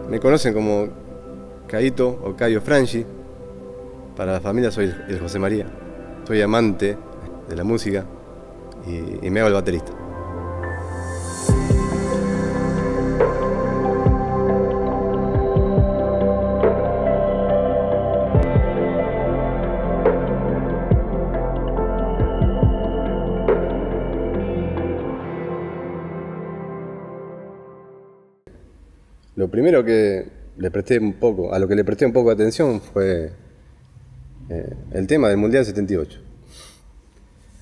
Me conocen como Caito o Caio Frangi. Para la familia soy el José María. Soy amante de la música y me hago el baterista. Lo primero que le presté un poco, a lo que le presté un poco de atención fue el tema del Mundial 78.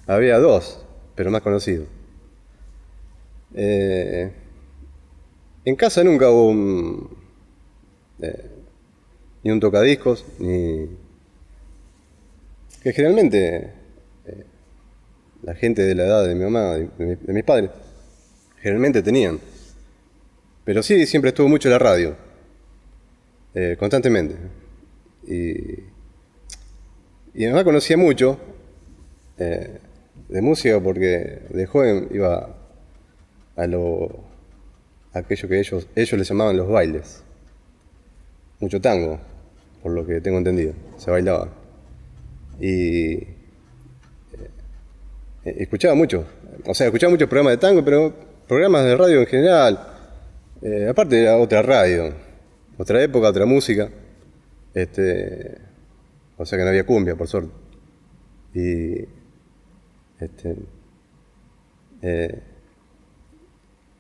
Había dos, pero más conocidos. En casa nunca hubo ni un tocadiscos, ni... que generalmente la gente de la edad de mi mamá, de mis padres, generalmente tenían. Pero sí, siempre estuvo mucho la radio, constantemente. Y mi mamá conocía mucho de música porque de joven iba a aquello que ellos les llamaban los bailes. Mucho tango, por lo que tengo entendido, se bailaba. Y escuchaba mucho, escuchaba muchos programas de tango, pero programas de radio en general. Aparte era otra radio, otra época, otra música. O sea que no había cumbia, por suerte. Y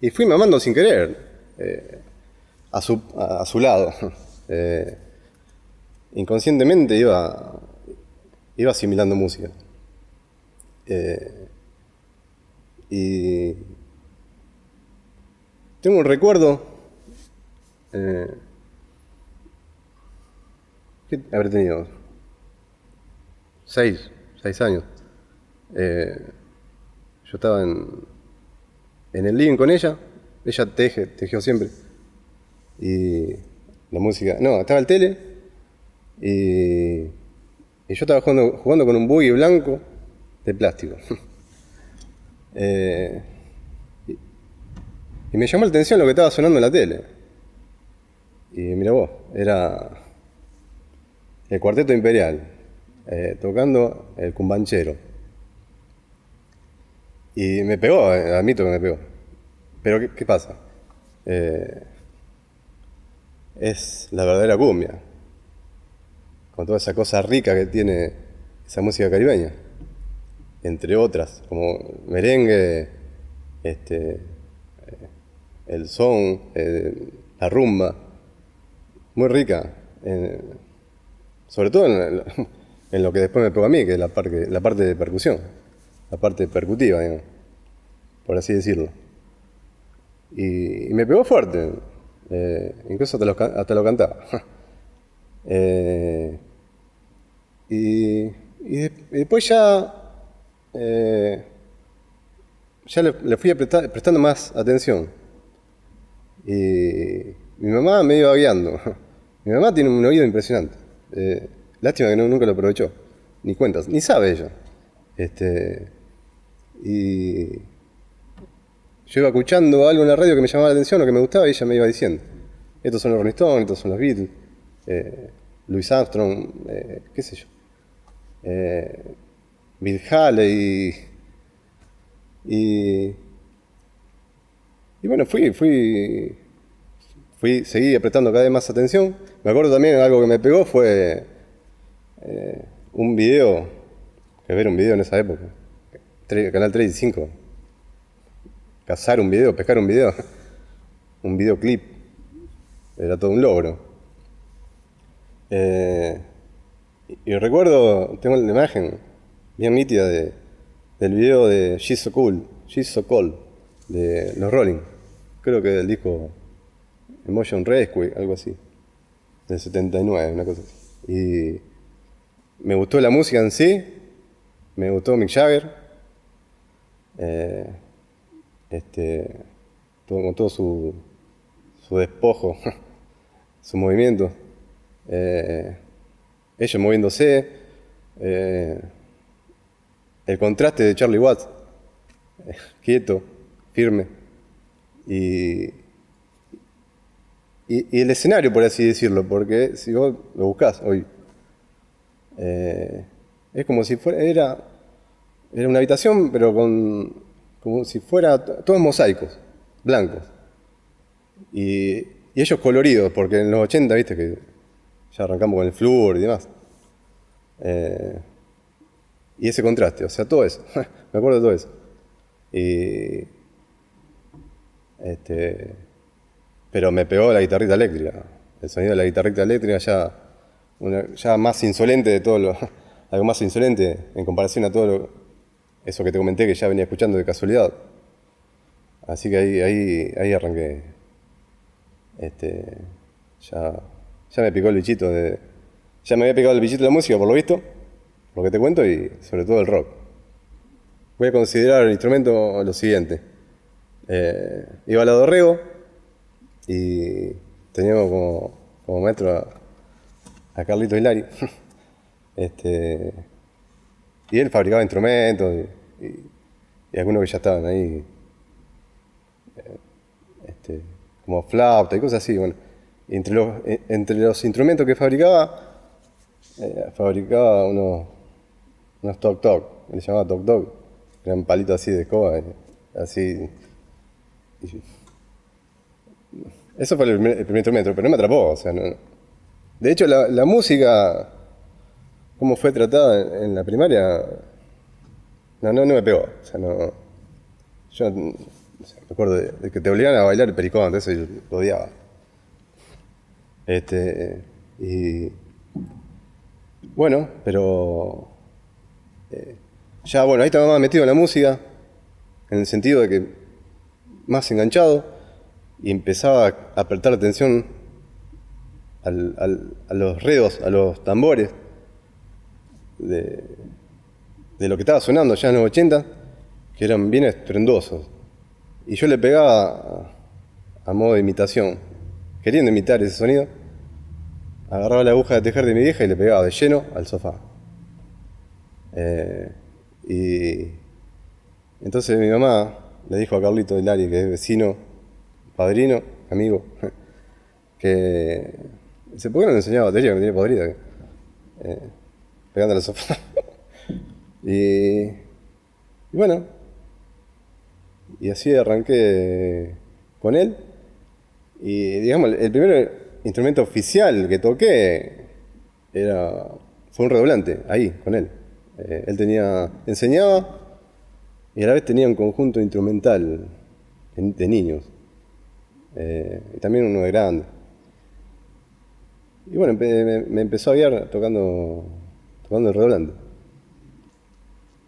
y fui mamando sin querer a su lado. Inconscientemente iba asimilando música. Y tengo un recuerdo que habré tenido 6 años. Yo estaba en el living con ella tejió siempre. Y la música, no, estaba el tele y yo estaba jugando con un buggy blanco de plástico. Y me llamó la atención lo que estaba sonando en la tele. Y mira vos, era el Cuarteto Imperial, tocando el cumbanchero. Y me pegó, admito que me pegó. Pero ¿qué pasa? Es la verdadera cumbia, con toda esa cosa rica que tiene esa música caribeña, entre otras, como merengue, el son, la rumba, muy rica, sobre todo en lo que después me pegó a mí, que es la parte de percusión, la parte percutiva, digamos, por así decirlo. Y me pegó fuerte, incluso hasta lo cantaba. Y después ya le fui prestando más atención. Y mi mamá me iba guiando. Mi mamá tiene un oído impresionante. Lástima que nunca lo aprovechó. Ni cuentas, ni sabe ella. Y yo iba escuchando algo en la radio que me llamaba la atención o que me gustaba y ella me iba diciendo. Estos son los Rolling Stones, estos son los Beatles, Louis Armstrong, qué sé yo. Bill Haley y bueno, seguí prestando cada vez más atención. Me acuerdo también algo que me pegó fue un video, ver un video en esa época, Canal 3 y 5, cazar un video, pescar un video, un videoclip, era todo un logro. Y recuerdo, tengo la imagen bien nítida del video de She's So Cool, She's So Cold, de los Rolling. Creo que del disco Emotion Rescue, algo así, del 79, una cosa así. Y me gustó la música en sí, me gustó Mick Jagger, con todo su despojo, su movimiento. Ellos moviéndose, el contraste de Charlie Watts, quieto, firme, y y el escenario, por así decirlo, porque si vos lo buscás hoy, es como si fuera, era una habitación, pero como si fuera todos mosaicos, blancos. Y ellos coloridos, porque en los 80, viste, que ya arrancamos con el flúor y demás. Y ese contraste, o sea, todo eso. Me acuerdo de todo eso. Y, pero me pegó la guitarrita eléctrica. El sonido de la guitarrita eléctrica ya más insolente de todo lo, algo más insolente en comparación a eso que te comenté que ya venía escuchando de casualidad. Así que ahí arranqué. Ya, ya me picó el bichito ya me había picado el bichito de la música, por lo visto, lo que te cuento, y sobre todo el rock. Voy a considerar el instrumento lo siguiente. Iba al lado Rego y teníamos como maestro a Carlito Hilari. Y él fabricaba instrumentos y algunos que ya estaban ahí, como flauta y cosas así. Bueno, y entre los instrumentos que fabricaba unos toc-toc, le llamaba toc-toc, eran palitos así de escoba, así. Eso fue el primer instrumento, pero no me atrapó, o sea, no. De hecho, la música, como fue tratada en la primaria, no me pegó, o sea, no. Yo no sé, me acuerdo de que te obligaban a bailar el pericón, entonces yo lo odiaba. Y bueno, pero ya bueno, ahí estaba más metido en la música, en el sentido de que más enganchado, y empezaba a prestar atención a los redos, a los tambores de, de lo que estaba sonando ya en los 80, que eran bien estruendosos. Y yo le pegaba a modo de imitación, queriendo imitar ese sonido, agarraba la aguja de tejer de mi vieja y le pegaba de lleno al sofá. Y entonces mi mamá le dijo a Carlito Hilari, que es vecino, padrino, amigo, que dice, ¿por qué no le enseñaba batería que me tiene podrida? Pegando al sofá. y bueno, y así arranqué con él. Y digamos, el primer instrumento oficial que toqué fue un redoblante, ahí, con él. Él enseñaba y a la vez tenía un conjunto instrumental de niños. Y también uno de grande. Y bueno, me empezó a guiar tocando el redoblante.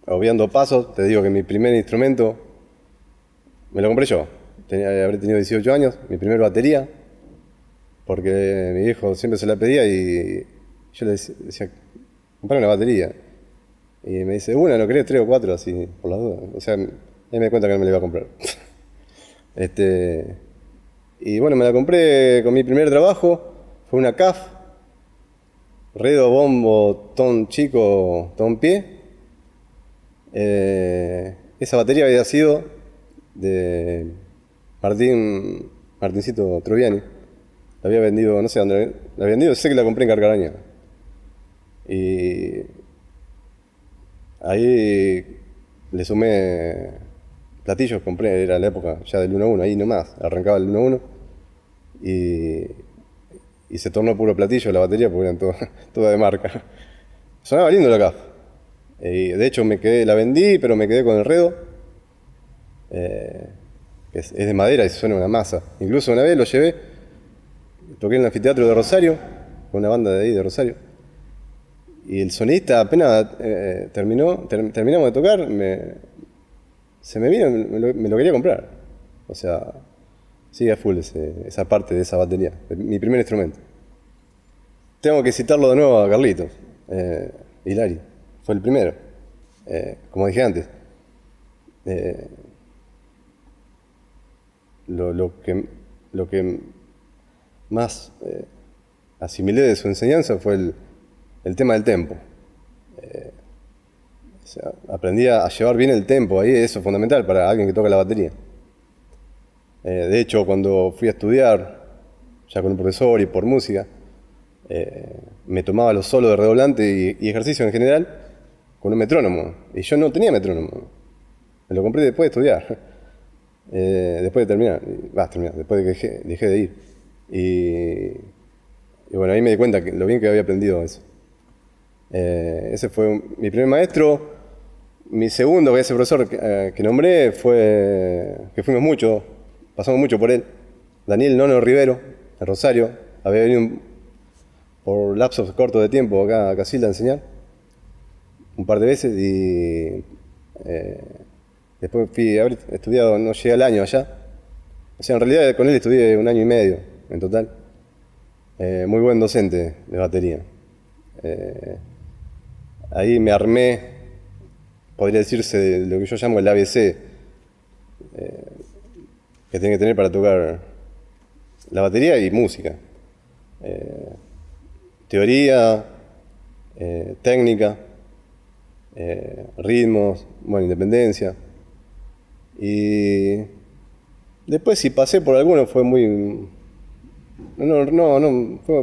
Obviando pasos, te digo que mi primer instrumento me lo compré yo. Habré tenido 18 años, mi primer batería, porque mi viejo siempre se la pedía y yo le decía, comprame una batería. Y me dice, ¿una no querés? 3 o 4, así, por las dudas. O sea, ahí me di cuenta que no me la iba a comprar. Y bueno, me la compré con mi primer trabajo, fue una CAF, redo, bombo, ton chico, ton pie. Esa batería había sido de Martincito Troviani. La había vendido, no sé dónde la había vendido, sé que la compré en Carcaraña. Y ahí le sumé platillos, compré, era la época ya del 1-1, ahí nomás, arrancaba el 1-1 y se tornó puro platillo la batería porque eran todas de marca. Sonaba lindo la CAF. De hecho la vendí, pero me quedé con el redo. Es de madera y suena una masa. Incluso una vez lo llevé, toqué en el anfiteatro de Rosario, con una banda de ahí de Rosario. Y el sonidista apenas terminamos de tocar, se me vino, me lo quería comprar. O sea, sigue a full esa parte de esa batería, mi primer instrumento. Tengo que citarlo de nuevo a Carlitos, Hilari, fue el primero, como dije antes. Lo que más asimilé de su enseñanza fue el tema del tempo. O sea, aprendí a llevar bien el tempo, ahí eso es fundamental para alguien que toca la batería. De hecho, cuando fui a estudiar, ya con un profesor y por música. Me tomaba los solos de redoblante y ejercicio en general con un metrónomo. Y yo no tenía metrónomo. Me lo compré después de estudiar. Después de terminar. Después de que dejé de ir. Y bueno, ahí me di cuenta que lo bien que había aprendido eso. Ese fue mi primer maestro. Mi segundo, ese profesor que nombré, que fuimos mucho, pasamos mucho por él. Daniel Nono Rivero, en Rosario. Había venido por lapsos cortos de tiempo acá a Casilda a enseñar. Un par de veces y después fui a haber estudiado, no llegué al año allá. O sea, en realidad con él estudié 1 año y medio en total. Muy buen docente de batería. Ahí me armé, podría decirse, de lo que yo llamo el ABC, que tiene que tener para tocar la batería y música. Teoría, técnica, ritmos, bueno, independencia. Y después si pasé por alguno fue muy...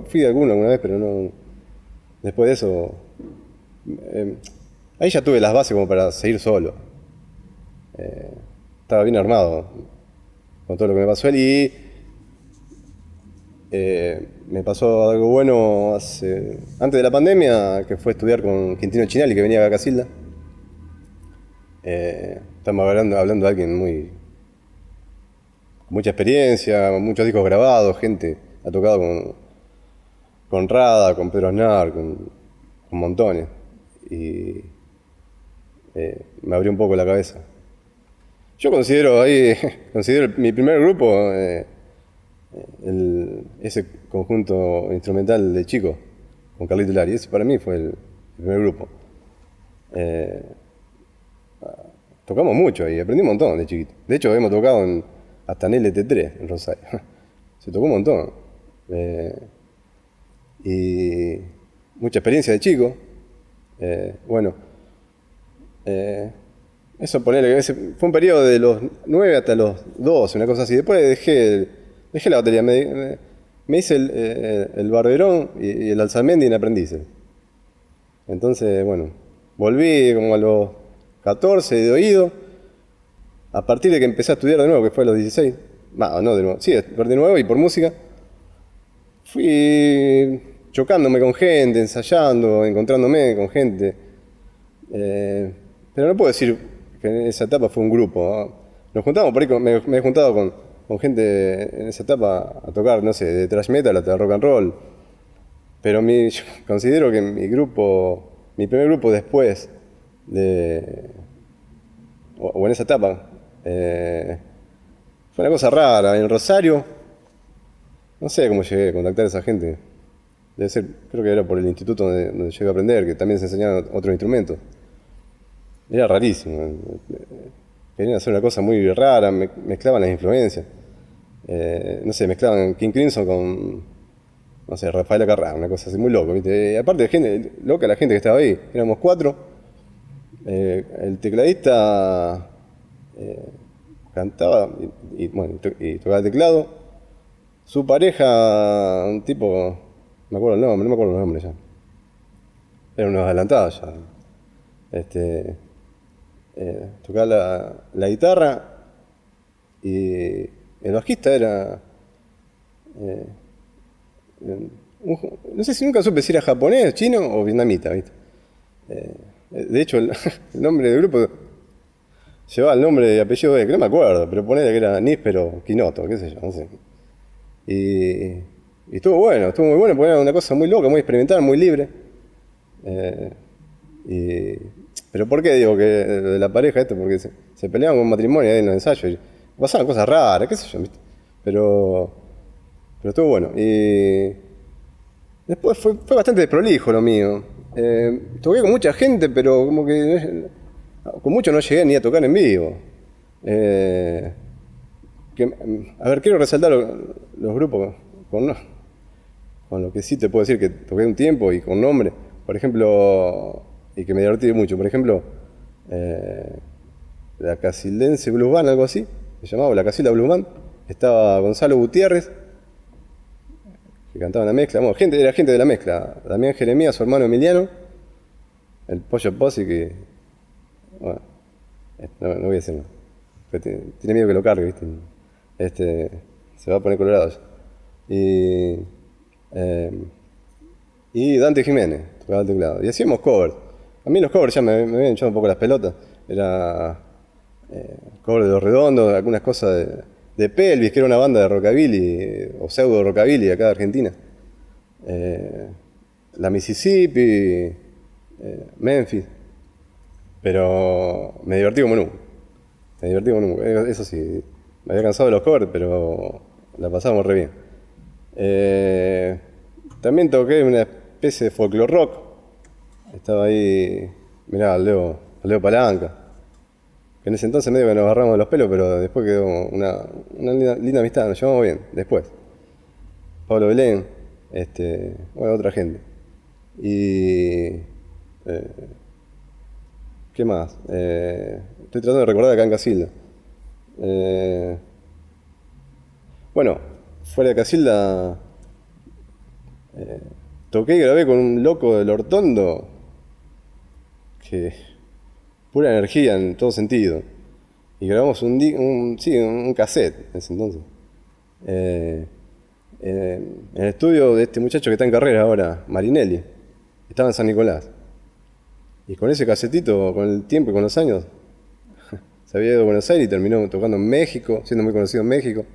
fui a alguna vez, pero no... Después de eso... ahí ya tuve las bases como para seguir solo. Estaba bien armado con todo lo que me pasó él y... me pasó algo bueno antes de la pandemia, que fue estudiar con Quintino Chinali, que venía acá a Casilda. Estamos hablando de alguien con mucha experiencia, muchos discos grabados, gente ha tocado con Rada, con Pedro Aznar, con montones. Y me abrió un poco la cabeza. Yo considero mi primer grupo, ese conjunto instrumental de chico, con Carlito Lari. Ese para mí fue el primer grupo. Tocamos mucho y aprendí un montón de chiquito. De hecho, hemos tocado hasta en LT3 en Rosario. Se tocó un montón. Y mucha experiencia de chico. Eso fue un periodo de los 9 hasta los 12, una cosa así. Después dejé la batería. Me hice el barberón y el alzamendi en aprendices. Entonces, bueno, volví como a los 14 de oído. A partir de que empecé a estudiar de nuevo, que fue a los 16. No de nuevo. Sí, de nuevo y por música. Fui chocándome con gente, ensayando, encontrándome con gente. Pero no puedo decir que en esa etapa fue un grupo, ¿no? Nos juntamos por ahí, me he juntado con gente en esa etapa a tocar, no sé, de thrash metal hasta rock and roll. Pero yo considero que mi primer grupo después o en esa etapa, fue una cosa rara. En Rosario, no sé cómo llegué a contactar a esa gente. Debe ser, creo que era por el instituto donde llegué a aprender, que también se enseñaban otros instrumentos. Era rarísimo. Querían hacer una cosa muy rara, mezclaban las influencias. No sé, mezclaban King Crimson con, no sé, Rafael Acarrá, una cosa así muy loca, ¿viste? Aparte de gente, loca la gente que estaba ahí, éramos 4. El tecladista cantaba y tocaba el teclado. Su pareja, un tipo, no me acuerdo el nombre ya. Era unos adelantados ya. Tocaba la guitarra y el bajista era... no sé si nunca supe si era japonés, chino o vietnamita, ¿viste? De hecho, el nombre del grupo llevaba el nombre y apellido de, que no me acuerdo, pero ponele que era Níspero Quinoto, qué sé yo, no sé. Y estuvo muy bueno, porque era una cosa muy loca, muy experimental, muy libre. Pero ¿por qué digo que de la pareja esto? Porque se peleaban con matrimonio ahí en los ensayos y pasaban cosas raras, qué sé yo, ¿viste? Pero estuvo bueno. Y después fue bastante desprolijo lo mío. Toqué con mucha gente, pero como que con mucho no llegué ni a tocar en vivo. A ver, quiero resaltar los grupos con lo que sí te puedo decir que toqué un tiempo y con nombre. Por ejemplo, y que me divertí mucho. Por ejemplo, la Casildense Blues Band, algo así, se llamaba la Casilda Blues Band. Estaba Gonzalo Gutiérrez, que cantaban la mezcla. Bueno, era gente de la mezcla. Damián Jeremías, su hermano Emiliano, el Pollo Pozzi, que, bueno, no voy a decir nada. Tiene miedo que lo cargue, ¿viste? Se va a poner colorado ya. Eh, y Dante Jiménez, tocaba el teclado. Y hacíamos covers. A mí los covers ya me habían echado un poco las pelotas. Era cover de Los Redondos, algunas cosas de Pelvis, que era una banda de rockabilly, o pseudo rockabilly acá de Argentina. La Mississippi, Memphis. Pero me divertí como nunca. Eso sí, me había cansado de los covers, pero la pasábamos re bien. También toqué una especie de folklore rock. Estaba ahí, mirá, al Leo Palanca. Que en ese entonces medio que nos agarramos de los pelos, pero después quedó una linda amistad, nos llevamos bien, después. Pablo Belén, bueno, otra gente. Y... ¿qué más? Estoy tratando de recordar acá en Casilda. Bueno, fuera de Casilda toqué y grabé con un loco del Hortondo que pura energía en todo sentido. Y grabamos un cassette en ese entonces. En el estudio de este muchacho que está en carrera ahora, Marinelli. Estaba en San Nicolás. Y con ese casetito, con el tiempo y con los años, se había ido a Buenos Aires y terminó tocando en México, siendo muy conocido en México.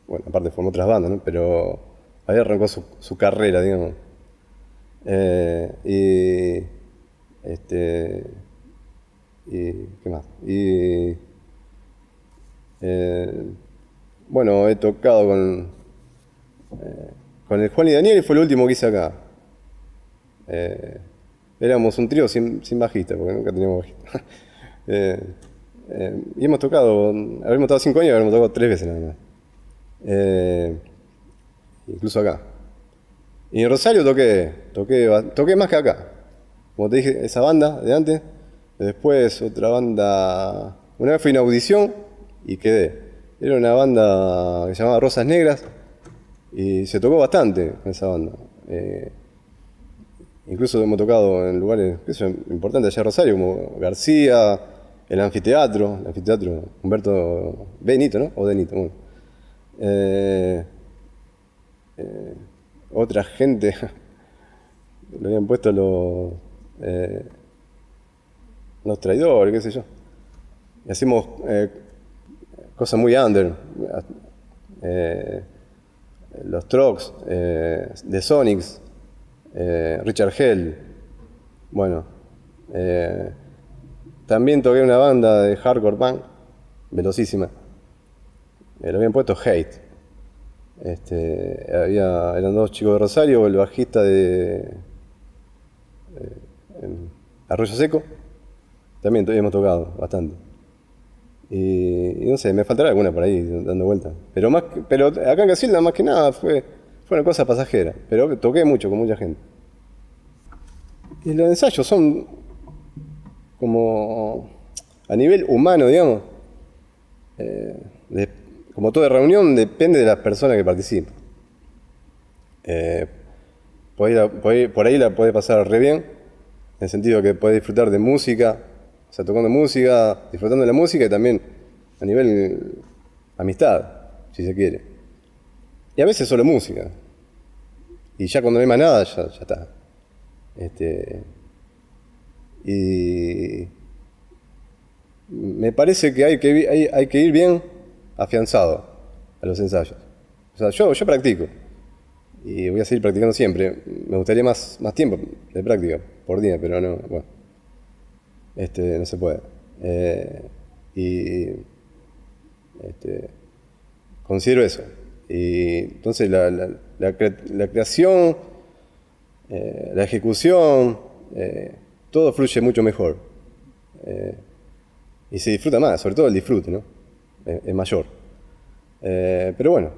Bueno, aparte formó otras bandas, ¿no? Pero ahí arrancó su carrera, digamos. Y ¿qué más? Bueno, he tocado con el Juan y Daniel y fue el último que hice acá. Éramos un trío sin bajista, porque nunca teníamos bajista. Y hemos tocado, habremos estado 5 años y habremos tocado 3 veces nada más. Incluso acá. Y en Rosario toqué más que acá. Como te dije, esa banda de antes. Después otra banda. Una vez fui a una audición y quedé. Era una banda que se llamaba Rosas Negras. Y se tocó bastante con esa banda. Incluso hemos tocado en lugares importantes allá en Rosario, como García, el anfiteatro Humberto Benito, ¿no? O Denito, bueno. Otra gente, le habían puesto los traidores, qué sé yo. Y hacemos cosas muy under. Los Trucks, The Sonics, Richard Hell. Bueno, también toqué una banda de hardcore punk, velocísima. Le habían puesto Hate. Eran 2 chicos de Rosario, el bajista de Arroyo Seco. También hemos tocado bastante. Y no sé, me faltará alguna por ahí dando vueltas. Pero acá en Casilda más que nada fue una cosa pasajera. Pero toqué mucho con mucha gente. Y los ensayos son como a nivel humano, digamos. Como toda reunión depende de las personas que participan. Por ahí la podés pasar re bien, en el sentido que podés disfrutar de música, o sea, tocando música, disfrutando de la música y también a nivel amistad, si se quiere. Y a veces solo música. Y ya cuando no hay más nada, ya está. Y me parece que hay que ir bien afianzado a los ensayos. O sea, yo practico y voy a seguir practicando siempre. Me gustaría más tiempo de práctica por día, pero no, bueno, no se puede. Considero eso. Y entonces la creación, la ejecución, todo fluye mucho mejor. Y se disfruta más, sobre todo el disfrute, ¿no? Es mayor. Pero bueno,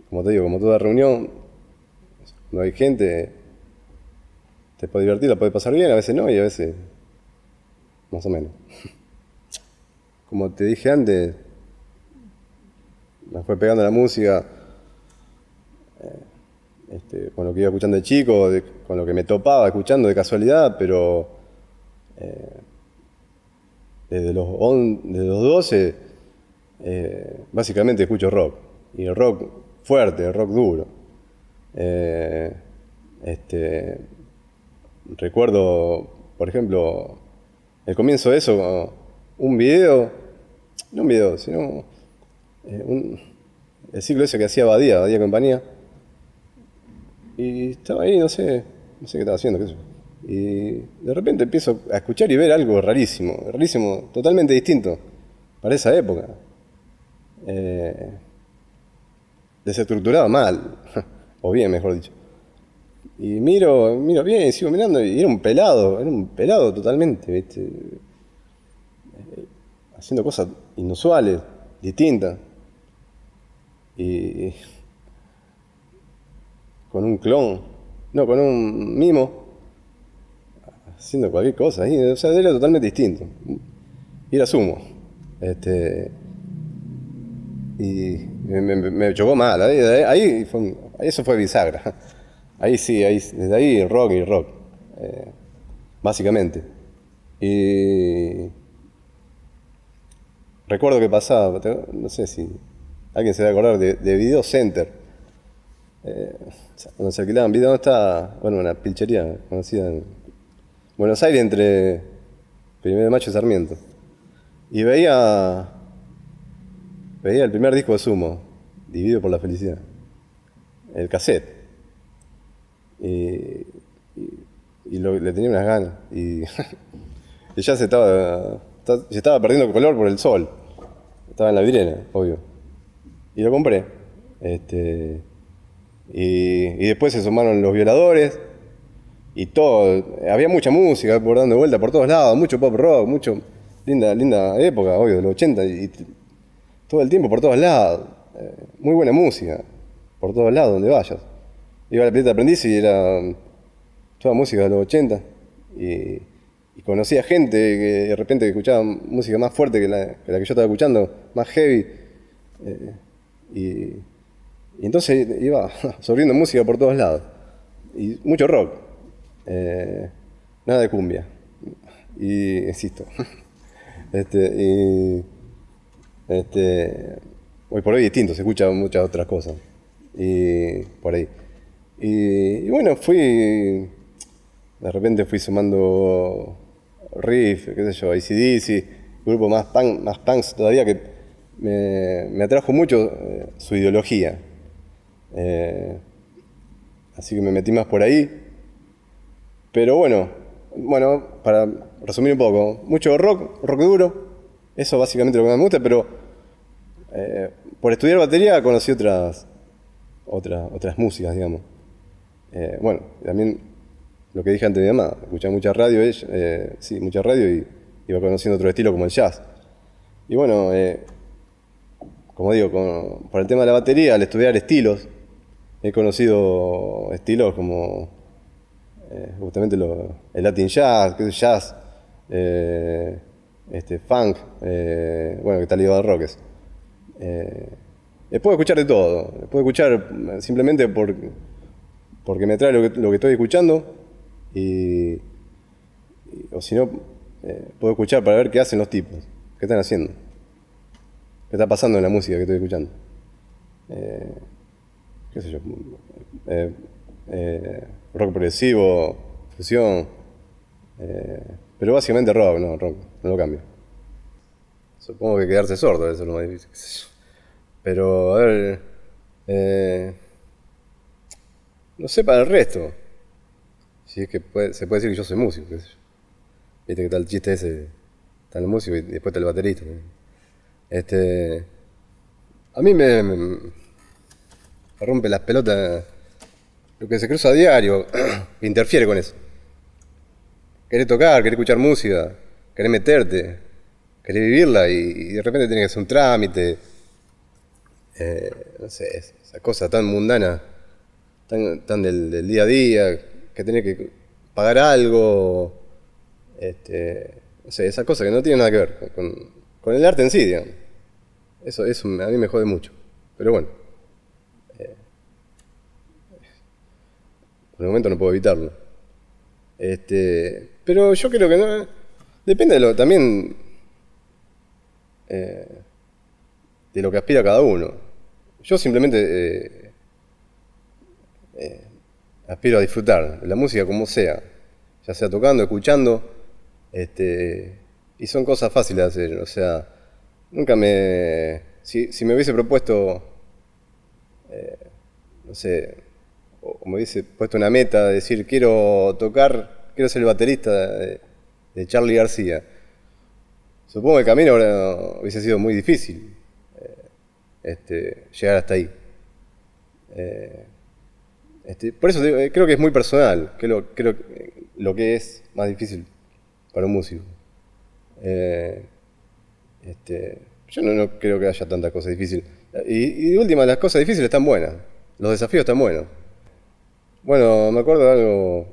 como te digo, como toda reunión, cuando hay gente, te puede divertir, la puede pasar bien, a veces no, y a veces más o menos. Como te dije antes, me fue pegando la música, con lo que iba escuchando de chico, con lo que me topaba escuchando de casualidad, pero desde los 12 básicamente escucho rock, y el rock fuerte, el rock duro. Eh, este, Recuerdo, por ejemplo, el comienzo de eso, un video, no un video, sino el ciclo ese que hacía Badía Compañía, y estaba ahí, no sé qué estaba haciendo, qué sé yo. Y de repente empiezo a escuchar y ver algo rarísimo, totalmente distinto para esa época. Desestructurado mal, o bien, mejor dicho. Y miro bien, y sigo mirando, y era un pelado totalmente, ¿viste? Haciendo cosas inusuales, distintas. Y con un clon, no, con un mimo, haciendo cualquier cosa ahí, o sea, era totalmente distinto. Y era Sumo. Y me chocó mal, eso fue bisagra. Ahí sí, desde ahí rock y rock, básicamente. Y recuerdo que pasaba, no sé si alguien se va a acordar de Video Center. Cuando se alquilaban videos, está, bueno, una pilchería conocida en Buenos Aires entre 1 de Mayo y Sarmiento. Y veía el primer disco de Sumo, Dividido por la Felicidad, el cassette. Y, le tenía unas ganas. Y, y ya se estaba perdiendo color por el sol. Estaba en la virena, obvio. Y lo compré. Y después se sumaron Los Violadores. Y todo. Había mucha música por dando vuelta por todos lados. Mucho pop rock, linda época, obvio, de los 80. Y todo el tiempo por todos lados. Muy buena música. Por todos lados, donde vayas. Iba a la pileta de aprendiz y era toda música de los 80. Y conocía gente que de repente escuchaba música más fuerte que la que yo estaba escuchando, más heavy. Y entonces iba absorbiendo música por todos lados. Y mucho rock. Nada de cumbia. Y insisto. Hoy por hoy distinto, se escuchan muchas otras cosas. Y por ahí. Y bueno, de repente fui sumando riff, qué sé yo, AC/DC, grupo más punks todavía, que me atrajo mucho su ideología. Así que me metí más por ahí. Pero bueno, para resumir un poco, mucho rock duro, eso básicamente lo que más me gusta, pero por estudiar batería conocí otras músicas, digamos. Bueno, también lo que dije antes de mi mamá, escuchaba mucha radio, mucha radio, y iba conociendo otro estilo como el jazz. Y bueno, como digo, por el tema de la batería, al estudiar estilos, he conocido estilos como justamente el Latin jazz, que es jazz, funk, bueno, que está ligado al rock. Puedo escuchar de todo, puedo escuchar simplemente porque me trae lo que estoy escuchando, o si no, puedo escuchar para ver qué hacen los tipos, qué están haciendo, qué está pasando en la música que estoy escuchando. Qué sé yo, rock progresivo, fusión, pero básicamente rock, no lo cambio. Supongo que quedarse sordo debe ser lo más difícil, qué sé yo. Pero, a ver, no sé para el resto. Si es que se puede decir que yo soy músico, qué sé yo. Viste que está el chiste ese, está el músico y después está el baterista, ¿no? A mí me rompe las pelotas lo que se cruza a diario, interfiere con eso. Querés tocar, querés escuchar música, querés meterte, querés vivirla y de repente tenés que hacer un trámite. No sé, esa cosa tan mundana, tan del día a día, que tenés que pagar algo, no sé, esa cosa que no tiene nada que ver con el arte en sí, digamos. Eso a mí me jode mucho. pero bueno, por el momento no puedo evitarlo. Pero yo creo que no, depende también de lo que aspira cada uno. Yo simplemente aspiro a disfrutar de la música como sea, ya sea tocando, escuchando, y son cosas fáciles de hacer. O sea, nunca si me hubiese propuesto, no sé, o me hubiese puesto una meta de decir quiero ser el baterista de Charly García, supongo que el camino hubiese sido muy difícil, llegar hasta ahí. Por eso creo que es muy personal, creo que lo que es más difícil para un músico. Eh, yo no creo que haya tantas cosas difíciles. Y de última, las cosas difíciles están buenas, los desafíos están buenos. Bueno, me acuerdo de algo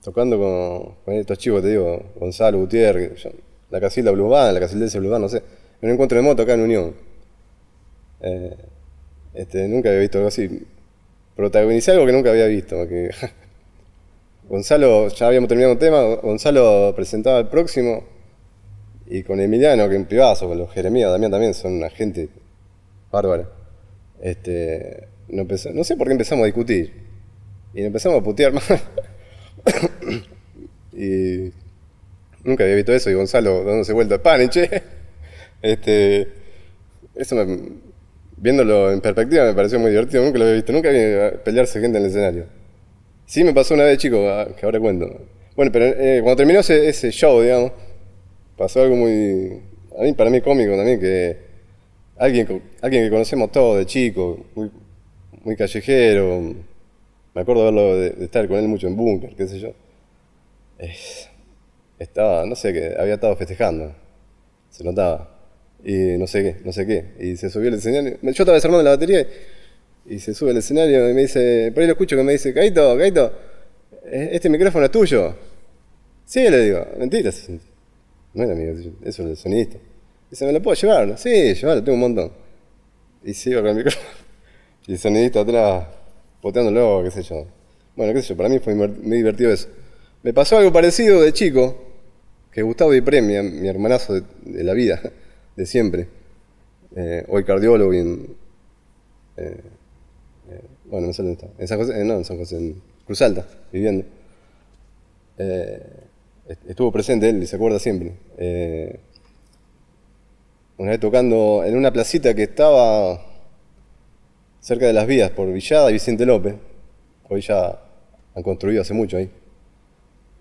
tocando con estos chicos, te digo, Gonzalo Gutiérrez, la Casilda Blues Band, la Casildense Blues Band, no sé, en un encuentro de moto acá en Unión. Eh, Nunca había visto algo así. Protagonicé algo que nunca había visto. Que Gonzalo, ya habíamos terminado un tema, Gonzalo presentaba el próximo y con Emiliano, que en privazo, con los Jeremías también son una gente bárbara. No sé por qué empezamos a discutir y nos empezamos a putear más. Y nunca había visto eso y Gonzalo dándose vuelta, pan, che. Este, eso viéndolo en perspectiva me pareció muy divertido, nunca lo había visto, nunca vi pelearse gente en el escenario. Sí me pasó una vez, chico, que ahora cuento. Bueno, pero cuando terminó ese show, digamos, pasó algo para mí cómico también, que alguien que conocemos todos de chico, muy callejero, me acuerdo de estar con él mucho en búnker, qué sé yo. Estaba, no sé, que había estado festejando, se notaba. Y no sé qué. Y se subió al escenario. Yo estaba desarmando la batería y se sube al escenario y me dice, por ahí lo escucho que me dice, Gaito, este micrófono es tuyo. Sí, le digo, mentira, no era mío, eso es el sonidista. Dice, ¿me lo puedo llevar? Sí, llevarlo, tengo un montón. Y se iba con el micrófono. Y el sonidista atrás, boteándolo, qué sé yo. Bueno, qué sé yo, para mí fue muy divertido eso. Me pasó algo parecido de chico, que Gustavo Di Premia, mi hermanazo de la vida, de siempre, hoy cardiólogo y bueno, no sé dónde está, en San José, no en San José, en Cruz Alta, viviendo. Estuvo presente él y se acuerda siempre. Una vez tocando en una placita que estaba cerca de las vías por Villada y Vicente López, hoy ya han construido hace mucho ahí.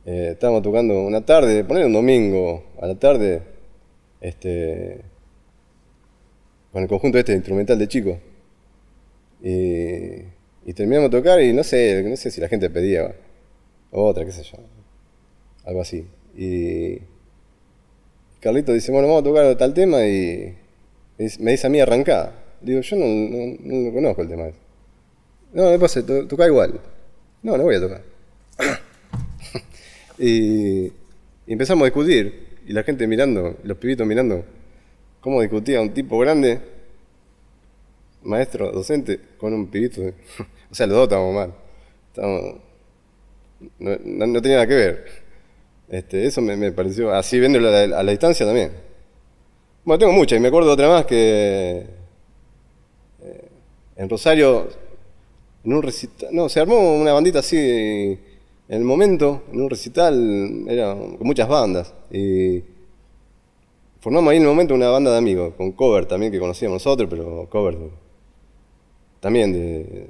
Estábamos tocando una tarde, poner un domingo a la tarde, con el conjunto instrumental de chicos. Y terminamos de tocar y no sé si la gente pedía otra, qué sé yo, algo así. Y Carlito dice, bueno, vamos a tocar tal tema y me dice a mí arrancá. Digo, yo no lo conozco el tema ese. No, me pasa, toca igual. No voy a tocar. Y empezamos a discutir y la gente mirando, los pibitos mirando cómo discutía un tipo grande, maestro, docente, con un pibito. O sea, los dos estábamos mal. No tenía nada que ver. Eso me pareció, así viéndolo a la distancia también. Bueno, tengo muchas y me acuerdo de otra más que en Rosario, en un recital, no, se armó una bandita así en el momento, en un recital, era con muchas bandas. Y formamos ahí en el momento una banda de amigos, con cover también que conocíamos nosotros, pero cover también de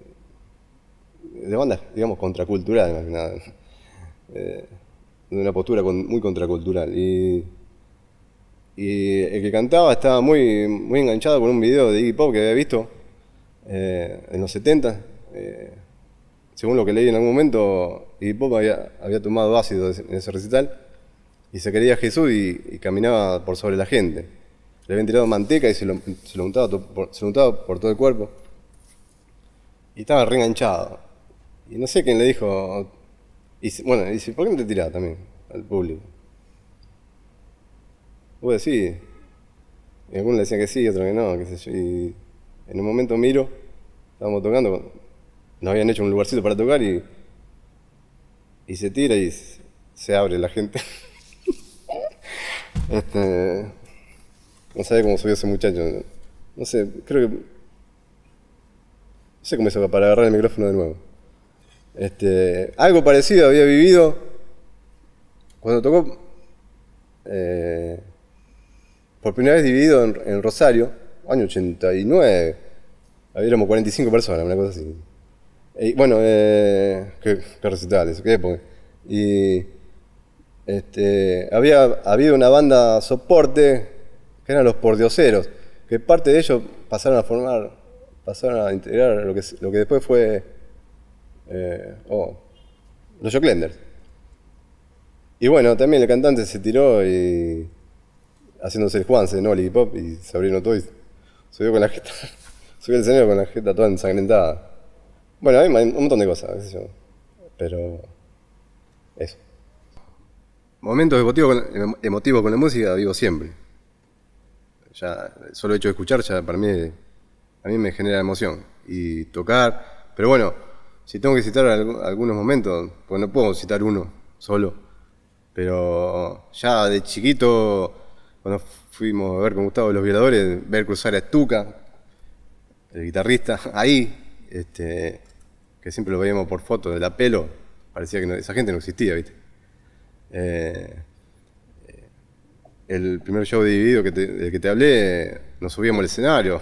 bandas, digamos, contraculturales más que nada. De una postura muy contracultural. Y el que cantaba estaba muy enganchado con un video de Iggy Pop que había visto en los 70. Según lo que leí en algún momento, Iggy Pop había tomado ácido en ese recital y se creía Jesús y caminaba por sobre la gente. Le habían tirado manteca y se lo untaba por todo el cuerpo. Y estaba reenganchado. Y no sé quién le dijo. Bueno, dice, ¿por qué no te tirás también al público? Vos decís, Y algunos le decían que sí, otros que no, qué sé yo. Y en un momento miro, estábamos tocando, nos habían hecho un lugarcito para tocar y se tira y se abre la gente. Este, no sabe cómo subió ese muchacho. No sé, creo que. No sé cómo hizo para agarrar el micrófono de nuevo. Algo parecido había vivido cuando tocó por primera vez dividido en Rosario, año 89. Habíamos 45 personas, una cosa así. Y bueno, qué recitales, qué época. Y había habido una banda soporte que eran los Pordioseros, que parte de ellos pasaron a integrar lo que después fue los Joclenders. Y bueno, también el cantante se tiró y haciéndose el Juanse, ¿no? El hip hop y se abrieron todo y subió con la jeta, subió al escenario con la jeta toda ensangrentada. Bueno, hay un montón de cosas, qué sé yo. Pero eso. Momentos emotivos con la música vivo siempre. Ya, solo el hecho de escuchar ya para mí, a mí me genera emoción. Y tocar, pero bueno, si tengo que citar algunos momentos, pues no puedo citar uno solo, pero ya de chiquito, cuando fuimos a ver con Gustavo Los Violadores, ver cruzar a Stuka, el guitarrista, ahí, que siempre lo veíamos por fotos de la pelo, parecía que esa gente no existía, ¿viste? El primer show dividido del que te hablé, nos subíamos al escenario.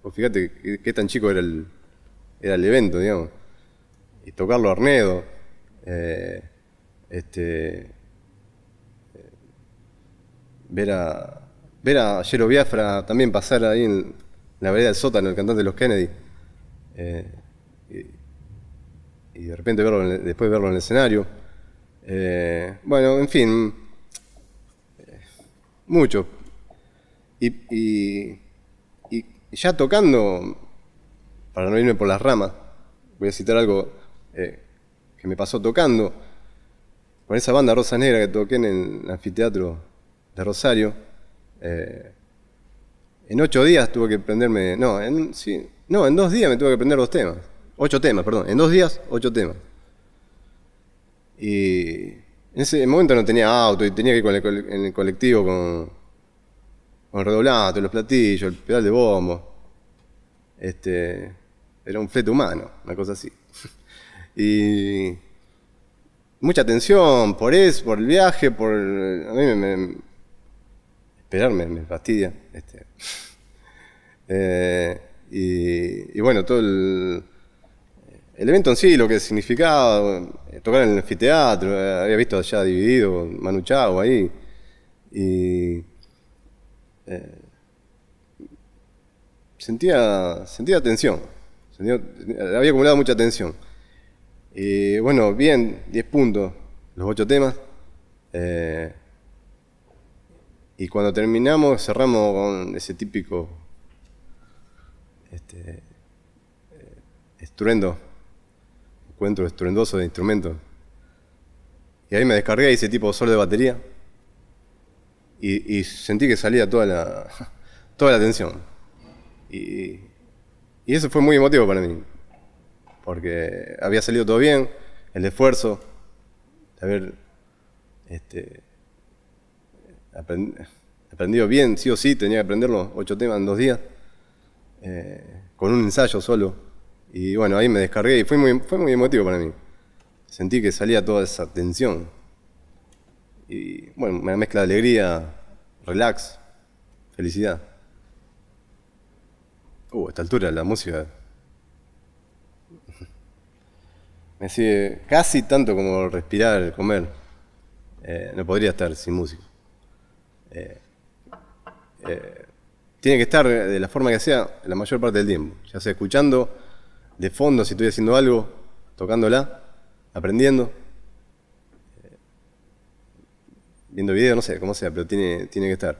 Vos fíjate qué tan chico era el evento, digamos. Y tocarlo a Arnedo. eh, este, ver a Yero Biafra también pasar ahí en la vereda del sótano, el cantante de los Kennedy. eh, y de repente después verlo en el escenario. Bueno, en fin, mucho. Y ya tocando, para no irme por las ramas, voy a citar algo que me pasó tocando con esa banda Rosa Negra que toqué en el anfiteatro de Rosario. En 8 días tuve que aprenderme, en 2 días me tuve que aprender 2 temas. 8 temas, perdón. En 2 días, 8 temas. Y en ese momento no tenía auto y tenía que ir en el colectivo con el redoblante, los platillos, el pedal de bombo. Era un flete humano, una cosa así. Y mucha tensión por eso, por el viaje, a mí esperar me fastidia. Y bueno, todo el evento en sí, lo que significaba, tocar en el anfiteatro, había visto allá dividido, Manu Chao ahí, y sentía tensión, había acumulado mucha tensión. Y bueno, bien, 10 puntos, los 8 temas. Y cuando terminamos, cerramos con ese típico estruendo, encuentro estruendoso de instrumentos. Y ahí me descargué y hice tipo solo de batería. Y sentí que salía toda la tensión. Y eso fue muy emotivo para mí. Porque había salido todo bien, el esfuerzo de haber aprendido bien, sí o sí, tenía que aprender los 8 temas en 2 días, con un ensayo solo. Y bueno, ahí me descargué y fue muy emotivo para mí. Sentí que salía toda esa tensión. Y bueno, una mezcla de alegría, relax, felicidad. A esta altura la música me sigue casi tanto como respirar, comer. No podría estar sin música. Tiene que estar de la forma que sea la mayor parte del tiempo. Ya sea escuchando, de fondo si estoy haciendo algo, tocándola, aprendiendo, viendo videos, no sé, como sea, pero tiene que estar.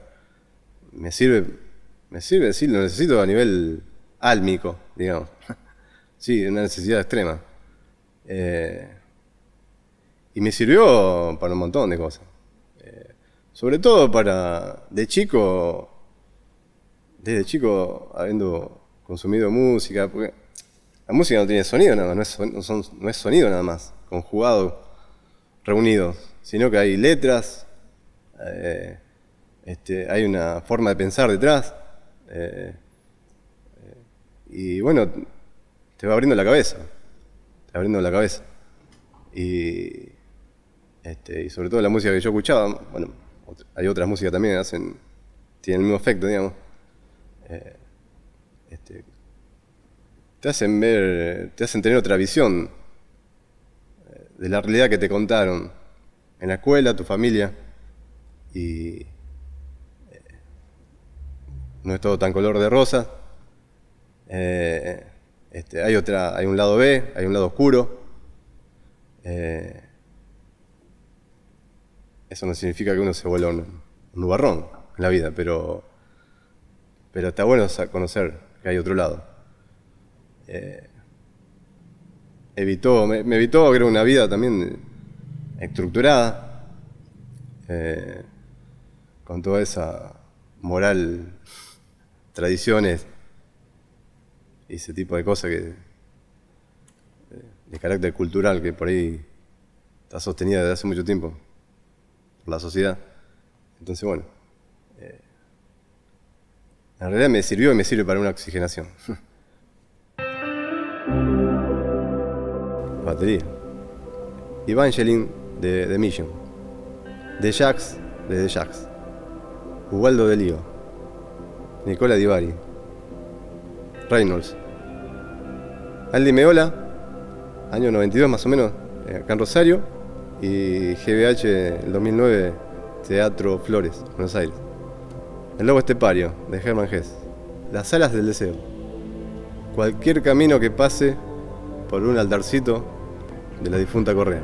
Me sirve, sí, lo necesito a nivel álmico, digamos. Sí, una necesidad extrema. Y me sirvió para un montón de cosas. Sobre todo de chico, desde chico habiendo consumido música, porque la música no tiene sonido nada más, no es sonido nada más, conjugado, reunidos, sino que hay letras, hay una forma de pensar detrás, y bueno, te va abriendo la cabeza, Y, y sobre todo la música que yo escuchaba, bueno, hay otras músicas también que tienen el mismo efecto, digamos. Te hacen tener otra visión de la realidad que te contaron en la escuela, tu familia, y no es todo tan color de rosa. Hay un lado B, hay un lado oscuro. Eso no significa que uno se vuelva un nubarrón en la vida, pero está bueno conocer que hay otro lado. Me evitó creo una vida también estructurada, con toda esa moral, tradiciones y ese tipo de cosas de carácter cultural que por ahí está sostenida desde hace mucho tiempo por la sociedad. Entonces, bueno, en realidad me sirvió y me sirve para una oxigenación. Batería. Evangeline de The Mission. The Jax de The Jax. Ubaldo de Lío. Nicola Di Bari. Reynolds. Aldi Meola, año 92 más o menos, acá en Rosario. Y GBH, el 2009, Teatro Flores, Buenos Aires. El Lobo Estepario, de Hermann Hesse. Las alas del deseo. Cualquier camino que pase por un altarcito de la difunta Correa.